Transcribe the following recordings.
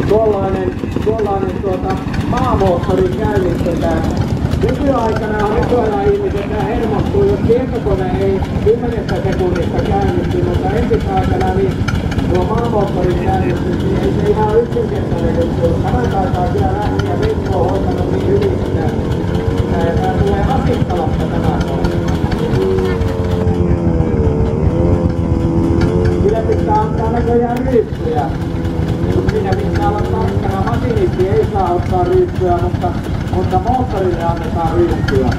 tuollainen maamoottori käynnistetään. Nykyajan ihmiset hermostuu, jos tietokone ei 10 sekunnista käynnisty, mutta entisaikana niin tuo maamoottorin käynnistys, niin ei se ihan yksinkertainen juttu. Tämän taitaa kyllä lähteä Mikko on hoitanut niin hyvin, että tämä tulee asittalasta tämä kohta. Kyllä pitää antaa näköjään ryyppyjä. Siinä pitää olla tarkkana. Masinisti ei saa ottaa ryyppyä, mutta moottorille annetaan ryyppyä.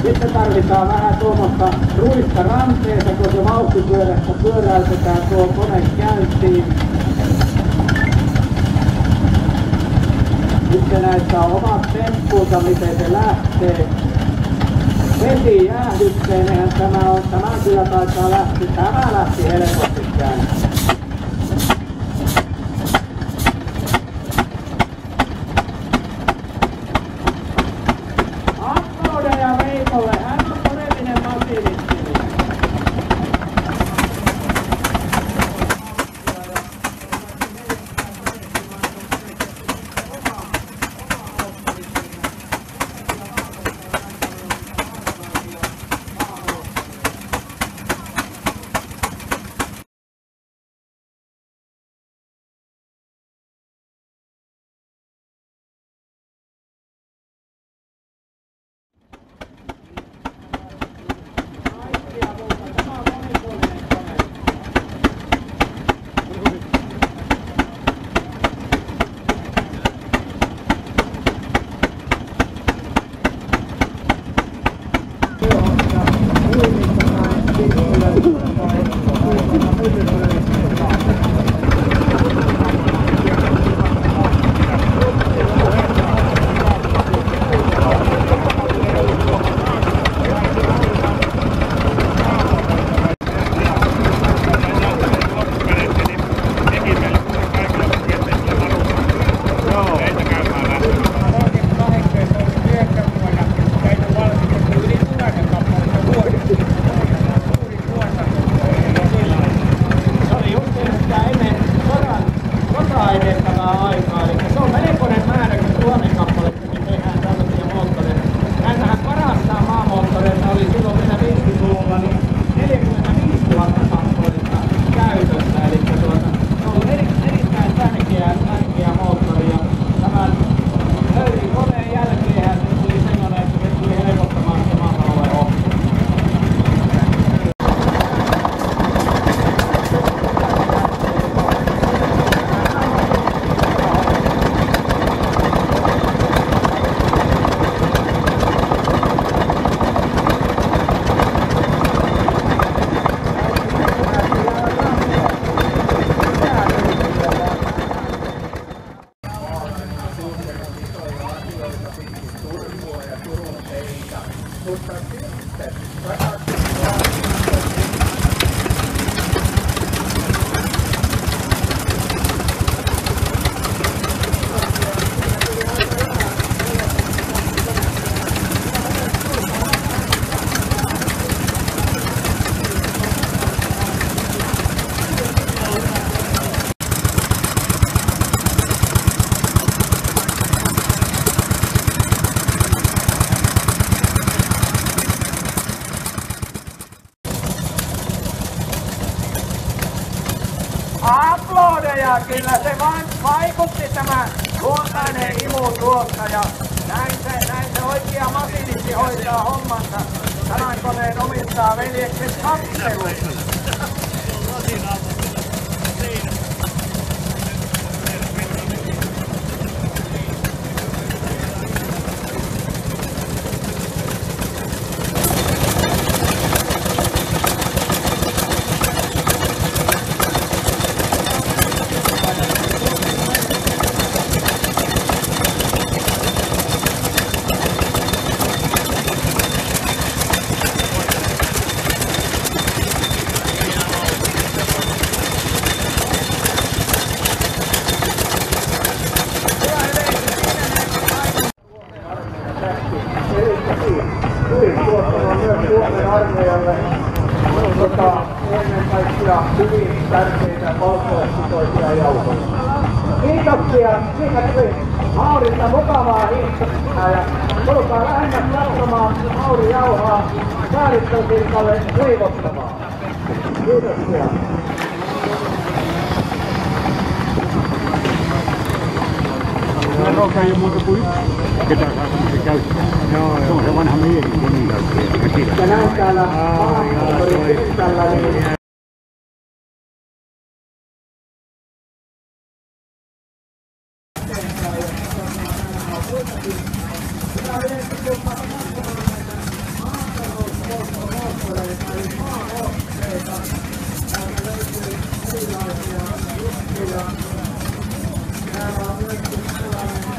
Sitten tarvitaan vähän tuommoista ruista ranteessa, kun se vauhtipyörästä pyöräytetään tuo kone käyntiin. Sitten näissä on omat temppuunsa, miten se lähtee. Vesi jäähdytteenhän tämä on. Tämä kyllä taitaa lähteä. Tämä lähti helposti käyntiin. Applaudeja Veikolle. Hän on todellinen masinisti. Applaudeja, kyllä se vaikutti tämä luontainen imutuottaja. Näin se oikea masinisti hoitaa hommansa. Tämän koneen omistaa veljekset Kattelu. Suomen armeijalle ennen kaikkea hyvin tärkeitä polttoainepitoisia jauhoja. Kiitoksia, siinä tuli Maurilta mukavaa hiihtoa ja tulkaa lähemmäs katsomaan Mauri jauhaa Saariston-Sirkalle leivottavaa. Kiitoksia. Roka ei ole muuta kuin yksi, ketä saa semmoisen käyttää. Se on se vanha mieli, kun käyttää. Ja näin täällä maahanmuuttorin pitkällä, niin täällä on myöskin sellainen